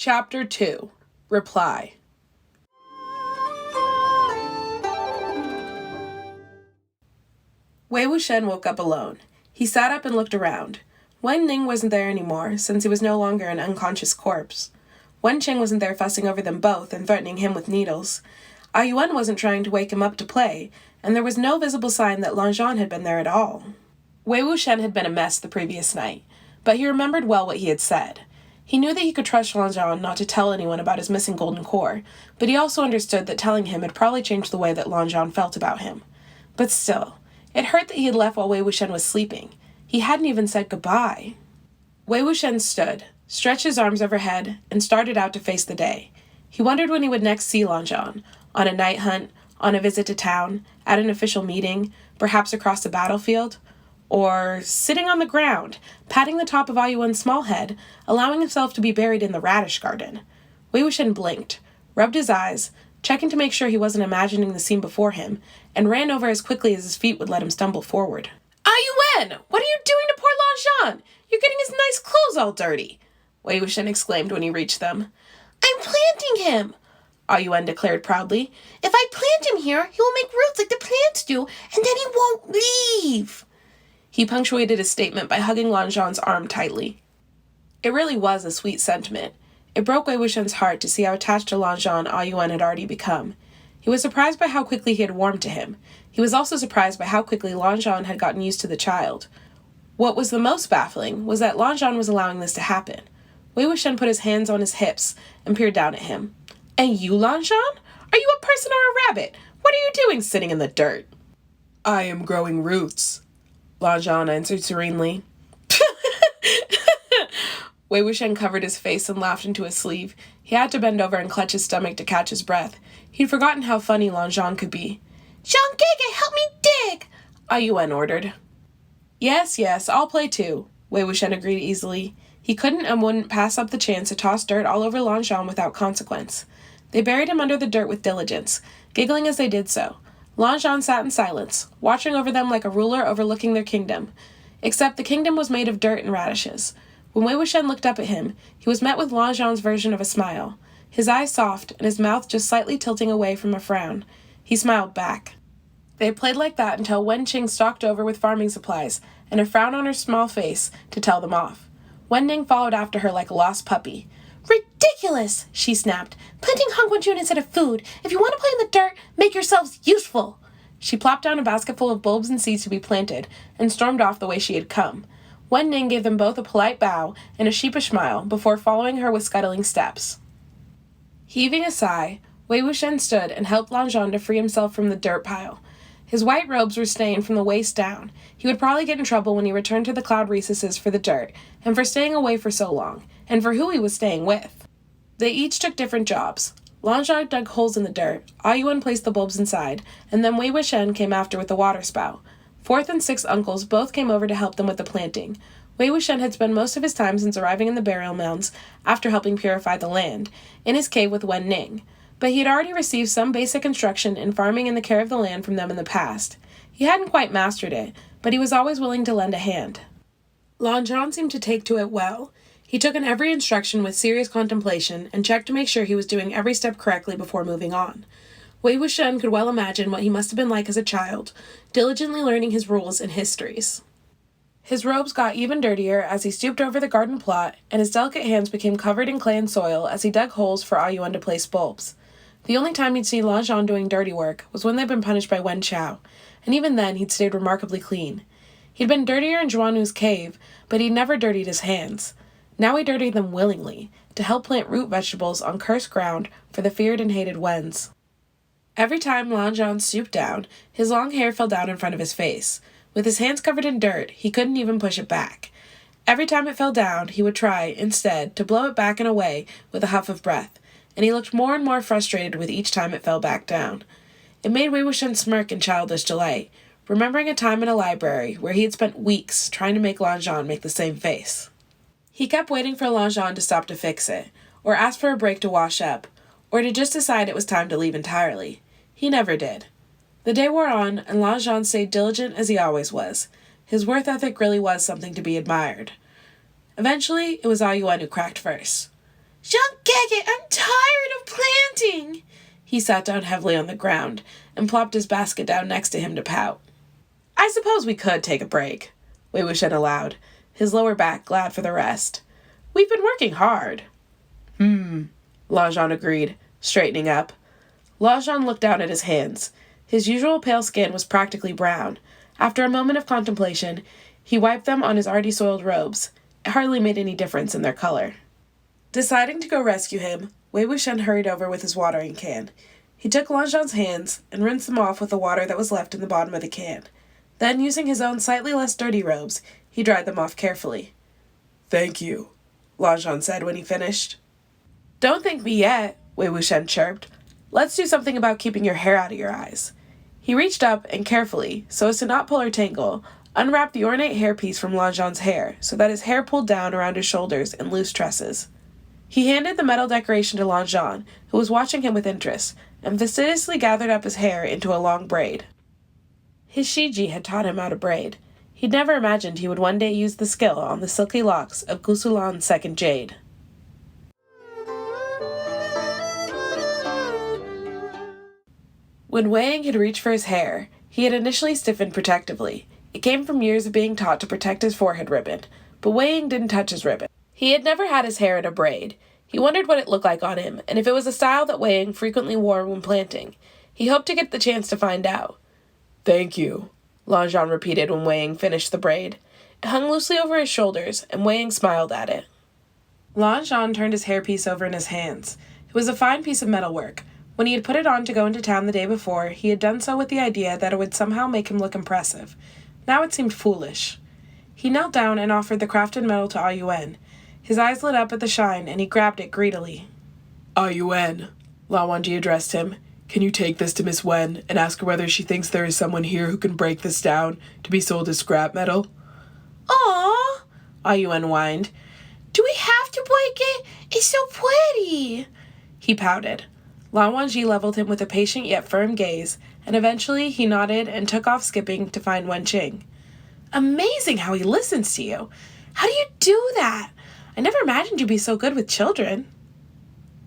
Chapter 2. Reply. Wei Wuxian woke up alone. He sat up and looked around. Wen Ning wasn't there anymore, since he was no longer an unconscious corpse. Wen Qing wasn't there fussing over them both and threatening him with needles. Yuan wasn't trying to wake him up to play, and there was no visible sign that Lan Zhan had been there at all. Wei Wuxian had been a mess the previous night, but he remembered well what he had said. He knew that he could trust Lan Zhan not to tell anyone about his missing golden core, but he also understood that telling him had probably changed the way that Lan Zhan felt about him. But still, it hurt that he had left while Wei Wuxian was sleeping. He hadn't even said goodbye. Wei Wuxian stood, stretched his arms overhead, and started out to face the day. He wondered when he would next see Lan Zhan, on a night hunt, on a visit to town, at an official meeting, perhaps across the battlefield, or sitting on the ground, patting the top of Yuan's small head, allowing himself to be buried in the radish garden. Wei Wuxian blinked, rubbed his eyes, checking to make sure he wasn't imagining the scene before him, and ran over as quickly as his feet would let him stumble forward. "Yuan! What are you doing to poor Lan Zhan? You're getting his nice clothes all dirty!" Wei Wuxian exclaimed when he reached them. "I'm planting him!" Yuan declared proudly. "If I plant him here, he will make roots like the plants do, and then he won't leave." He punctuated his statement by hugging Lan Zhan's arm tightly. It really was a sweet sentiment. It broke Wei Wuxian's heart to see how attached to Lan Zhan Yuan had already become. He was surprised by how quickly he had warmed to him. He was also surprised by how quickly Lan Zhan had gotten used to the child. What was the most baffling was that Lan Zhan was allowing this to happen. Wei Wuxian put his hands on his hips and peered down at him. "And you, Lan Zhan? Are you a person or a rabbit? What are you doing sitting in the dirt?" "I am growing roots," Lan Zhan answered serenely. Wei Wuxian covered his face and laughed into his sleeve. He had to bend over and clutch his stomach to catch his breath. He'd forgotten how funny Lan Zhan could be. "Zhang Gege, help me dig!" Yuan ordered. Yes, I'll play too," Wei Wuxian agreed easily. He couldn't and wouldn't pass up the chance to toss dirt all over Lan Zhan without consequence. They buried him under the dirt with diligence, giggling as they did so. Lan Zhan sat in silence, watching over them like a ruler overlooking their kingdom. Except the kingdom was made of dirt and radishes. When Wei Wuxian looked up at him, he was met with Lan Zhan's version of a smile, his eyes soft and his mouth just slightly tilting away from a frown. He smiled back. They played like that until Wen Qing stalked over with farming supplies and a frown on her small face to tell them off. Wen Ning followed after her like a lost puppy. "Ridiculous!" she snapped. "Planting Hongquanjun instead of food. If you want to play in the dirt, make yourselves useful." She plopped down a basket full of bulbs and seeds to be planted and stormed off the way she had come. Wen Ning gave them both a polite bow and a sheepish smile before following her with scuttling steps. Heaving a sigh, Wei Wuxian stood and helped Lan Zhan to free himself from the dirt pile. His white robes were stained from the waist down. He would probably get in trouble when he returned to the cloud recesses for the dirt, and for staying away for so long, and for who he was staying with. They each took different jobs. Lan Zhan dug holes in the dirt, Yuan placed the bulbs inside, and then Wei Wuxian came after with the water spout. Fourth and sixth uncles both came over to help them with the planting. Wei Wuxian had spent most of his time since arriving in the Burial Mounds, after helping purify the land, in his cave with Wen Ning. But he had already received some basic instruction in farming and the care of the land from them in the past. He hadn't quite mastered it, but he was always willing to lend a hand. Lan Zhan seemed to take to it well. He took in every instruction with serious contemplation and checked to make sure he was doing every step correctly before moving on. Wei Wuxian could well imagine what he must have been like as a child, diligently learning his rules and histories. His robes got even dirtier as he stooped over the garden plot, and his delicate hands became covered in clay and soil as he dug holes for Yuan to place bulbs. The only time he'd seen Lan Zhan doing dirty work was when they'd been punished by Wen Chao, and even then he'd stayed remarkably clean. He'd been dirtier in Zhuanu's cave, but he'd never dirtied his hands. Now he dirtied them willingly, to help plant root vegetables on cursed ground for the feared and hated Wens. Every time Lan Zhan stooped down, his long hair fell down in front of his face. With his hands covered in dirt, he couldn't even push it back. Every time it fell down, he would try, instead, to blow it back and away with a huff of breath, and he looked more and more frustrated with each time it fell back down. It made Wei Wuxian smirk in childish delight, remembering a time in a library where he had spent weeks trying to make Lan Zhan make the same face. He kept waiting for Lan Zhan to stop to fix it, or ask for a break to wash up, or to just decide it was time to leave entirely. He never did. The day wore on, and Lan Zhan stayed diligent as he always was. His work ethic really was something to be admired. Eventually, it was Yuan who cracked first. Jean-Gege, I'm tired of planting. He sat down heavily on the ground and plopped his basket down next to him to pout. I suppose we could take a break, Wei Wuxian allowed, his lower back glad for the rest. We've been working hard. Lan Zhan agreed, straightening up. Lan Zhan looked down at his hands. His usual pale skin was practically brown. After a moment of contemplation, he wiped them on his already soiled robes. It hardly made any difference in their color. Deciding to go rescue him, Wei Wuxian hurried over with his watering can. He took Lan Zhan's hands and rinsed them off with the water that was left in the bottom of the can. Then, using his own slightly less dirty robes, he dried them off carefully. Thank you, Lan Zhan said when he finished. Don't thank me yet, Wei Wuxian chirped. Let's do something about keeping your hair out of your eyes. He reached up and carefully, so as to not pull or tangle, unwrapped the ornate hairpiece from Lan Zhan's hair so that his hair pulled down around his shoulders in loose tresses. He handed the metal decoration to Lan Zhan, who was watching him with interest, and fastidiously gathered up his hair into a long braid. His Shiji had taught him how to braid. He'd never imagined he would one day use the skill on the silky locks of Gusulan's second jade. When Wei Ying had reached for his hair, he had initially stiffened protectively. It came from years of being taught to protect his forehead ribbon, but Wei Ying didn't touch his ribbon. He had never had his hair in a braid. He wondered what it looked like on him, and if it was a style that Wei Ying frequently wore when planting. He hoped to get the chance to find out. Thank you, Lan Zhan repeated when Wei Ying finished the braid. It hung loosely over his shoulders, and Wei Ying smiled at it. Lan Zhan turned his hairpiece over in his hands. It was a fine piece of metalwork. When he had put it on to go into town the day before, he had done so with the idea that it would somehow make him look impressive. Now it seemed foolish. He knelt down and offered the crafted metal to Yuan. His eyes lit up at the shine, and he grabbed it greedily. Yuan, Lan Wangji addressed him. Can you take this to Miss Wen and ask her whether she thinks there is someone here who can break this down to be sold as scrap metal? Aww, Yuan whined. Do we have to break it? It's so pretty. He pouted. Lan Wangji leveled him with a patient yet firm gaze, and eventually he nodded and took off skipping to find Wen Qing. Amazing how he listens to you. How do you do that? I never imagined you'd be so good with children.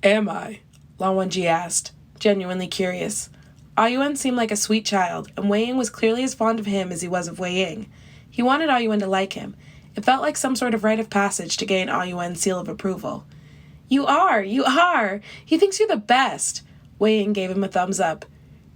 Am I? Lan Wangji asked, genuinely curious. Yuan seemed like a sweet child, and Wei Ying was clearly as fond of him as he was of Wei Ying. He wanted Yuan to like him. It felt like some sort of rite of passage to gain Yuan's seal of approval. You are! He thinks you're the best. Wei Ying gave him a thumbs up.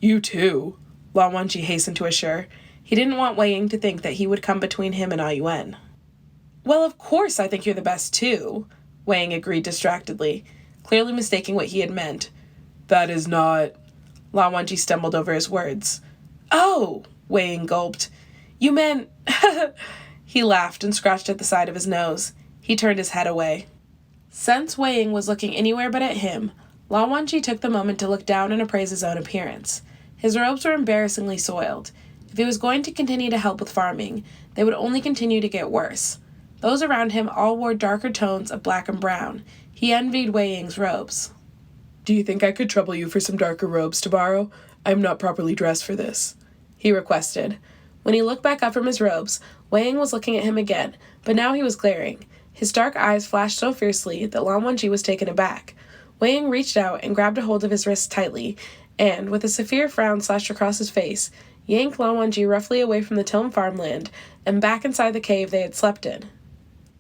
You too, Lan Wangji hastened to assure. He didn't want Wei Ying to think that he would come between him and Yuan. Well, of course I think you're the best too, Wei Ying agreed distractedly, clearly mistaking what he had meant. That is not... Lan Wangji stumbled over his words. Oh, Wei Ying gulped. You meant... He laughed and scratched at the side of his nose. He turned his head away. Since Wei Ying was looking anywhere but at him, Lan Wangji took the moment to look down and appraise his own appearance. His robes were embarrassingly soiled. If he was going to continue to help with farming, they would only continue to get worse. Those around him all wore darker tones of black and brown. He envied Wei Ying's robes. Do you think I could trouble you for some darker robes to borrow? I am not properly dressed for this, he requested. When he looked back up from his robes, Wei Ying was looking at him again, but now he was glaring. His dark eyes flashed so fiercely that Lan Wangji was taken aback. Wei Ying reached out and grabbed a hold of his wrist tightly, and, with a severe frown slashed across his face, yanked Lan Wangji roughly away from the Tilm farmland and back inside the cave they had slept in.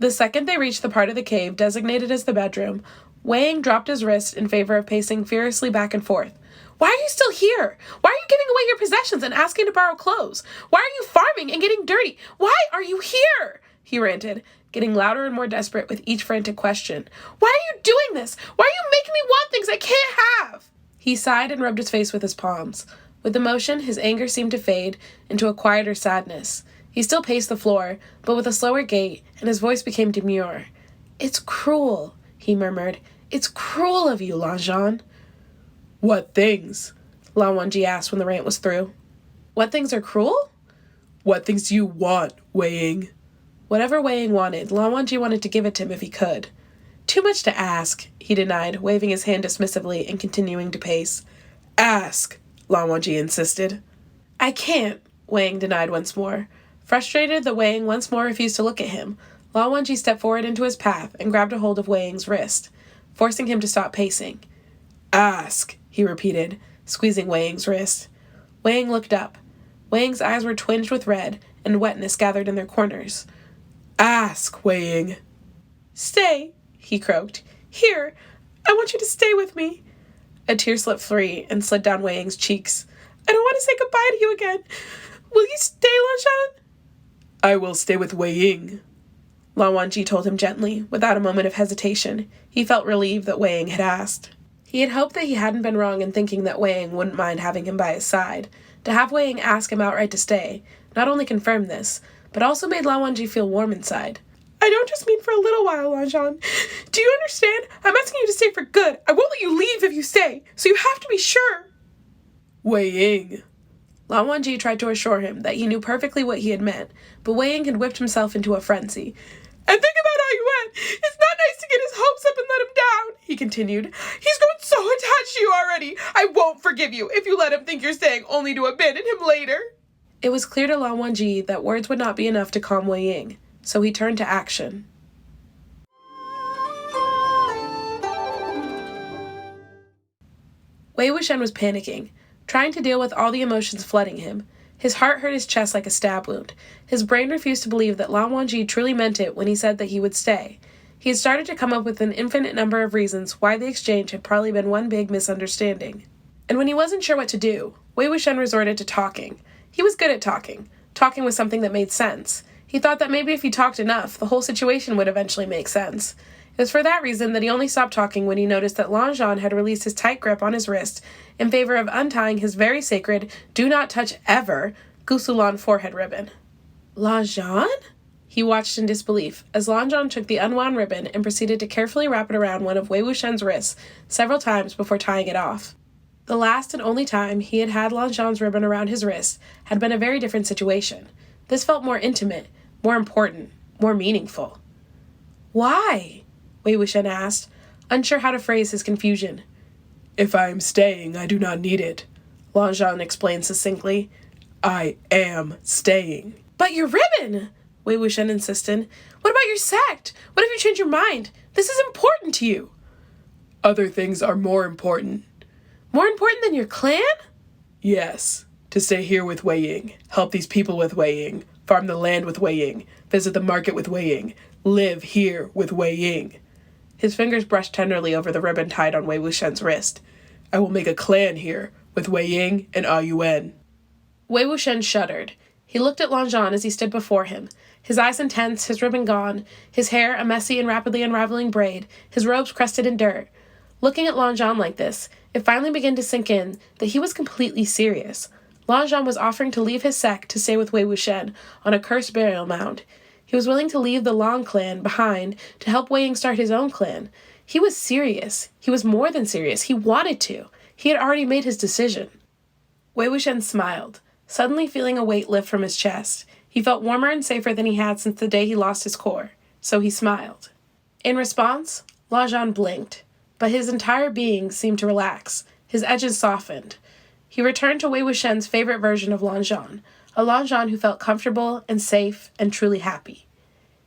The second they reached the part of the cave designated as the bedroom, Wei Ying dropped his wrist in favor of pacing furiously back and forth. Why are you still here? Why are you giving away your possessions and asking to borrow clothes? Why are you farming and getting dirty? Why are you here? He ranted, getting louder and more desperate with each frantic question. Why are you doing this? Why are you making me want things I can't have? He sighed and rubbed his face with his palms. With the motion, his anger seemed to fade into a quieter sadness. He still paced the floor, but with a slower gait, and his voice became demure. It's cruel, he murmured. It's cruel of you, Lan Zhan. What things? Lan Wangji asked when the rant was through. What things are cruel? What things do you want, Wei Ying? Whatever Wei Ying wanted, Lan Wangji wanted to give it to him if he could. Too much to ask, he denied, waving his hand dismissively and continuing to pace. Ask, Lan Wangji insisted. I can't, Wei Ying denied once more. Frustrated that Wei Ying once more refused to look at him, Lan Wangji stepped forward into his path and grabbed a hold of Wei Ying's wrist. forcing him to stop pacing. "Ask," he repeated, squeezing Wei Ying's wrist. Wei Ying looked up. Wei Ying's eyes were twinged with red, and wetness gathered in their corners. "Ask, Wei Ying." "Stay," he croaked. "Here, I want you to stay with me." A tear slipped free and slid down Wei Ying's cheeks. "I don't want to say goodbye to you again. Will you stay, Lan Zhan?" "I will stay with Wei Ying," Lan Wangji told him gently, without a moment of hesitation. He felt relieved that Wei Ying had asked. He had hoped that he hadn't been wrong in thinking that Wei Ying wouldn't mind having him by his side. To have Wei Ying ask him outright to stay not only confirmed this, but also made Lan Wangji feel warm inside. "I don't just mean for a little while, Lan Zhan. Do you understand? I'm asking you to stay for good. I won't let you leave if you stay, so you have to be sure." "Wei Ying." Lan Wangji tried to assure him that he knew perfectly what he had meant, but Wei Ying had whipped himself into a frenzy. "And think about how you went. It's not nice to get his hopes up and let him down," he continued. "He's grown so attached to you already. I won't forgive you if you let him think you're staying only to abandon him later." It was clear to Lan Wangji that words would not be enough to calm Wei Ying, so he turned to action. Wei Wuxian was panicking, trying to deal with all the emotions flooding him. His heart hurt his chest like a stab wound. His brain refused to believe that Lan Wangji truly meant it when he said that he would stay. He had started to come up with an infinite number of reasons why the exchange had probably been one big misunderstanding. And when he wasn't sure what to do, Wei Wuxian resorted to talking. He was good at talking. Talking was something that made sense. He thought that maybe if he talked enough, the whole situation would eventually make sense. It was for that reason that he only stopped talking when he noticed that Lan Zhan had released his tight grip on his wrist in favor of untying his very sacred, do not touch ever, Gusulan forehead ribbon. "Lan Zhan?" He watched in disbelief as Lan Zhan took the unwound ribbon and proceeded to carefully wrap it around one of Wei Wuxian's wrists several times before tying it off. The last and only time he had had Lan Zhan's ribbon around his wrist had been a very different situation. This felt more intimate, more important, more meaningful. "Why?" Wei Wuxian asked, unsure how to phrase his confusion. "If I am staying, I do not need it," Lan Zhan explained succinctly. "I am staying." "But your ribbon!" Wei Wuxian insisted. "What about your sect? What if you change your mind? This is important to you." "Other things are more important." "More important than your clan?" "Yes. To stay here with Wei Ying, help these people with Wei Ying, farm the land with Wei Ying, visit the market with Wei Ying, live here with Wei Ying." His fingers brushed tenderly over the ribbon tied on Wei Wuxian's wrist. "I will make a clan here, with Wei Ying and Yuen." Wei Wuxian shuddered. He looked at Lan Zhan as he stood before him, his eyes intense, his ribbon gone, his hair a messy and rapidly unraveling braid, his robes crusted in dirt. Looking at Lan Zhan like this, it finally began to sink in that he was completely serious. Lan Zhan was offering to leave his sect to stay with Wei Wuxian on a cursed burial mound. He was willing to leave the Lan clan behind to help Wei Ying start his own clan. He was serious. He was more than serious. He wanted to. He had already made his decision. Wei Wuxian smiled, suddenly feeling a weight lift from his chest. He felt warmer and safer than he had since the day he lost his core, so he smiled. In response, Lan Zhan blinked, but his entire being seemed to relax. His edges softened. He returned to Wei Wuxian's favorite version of Lan Zhan, a Lan Zhan who felt comfortable and safe and truly happy.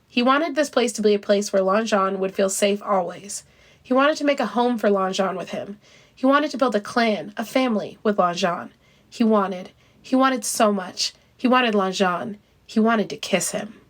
He wanted this place to be a place where Lan Zhan would feel safe always. He wanted to make a home for Lan Zhan with him. He wanted to build a clan, a family, with Lan Zhan. He wanted so much. He wanted Lan Zhan. He wanted to kiss him.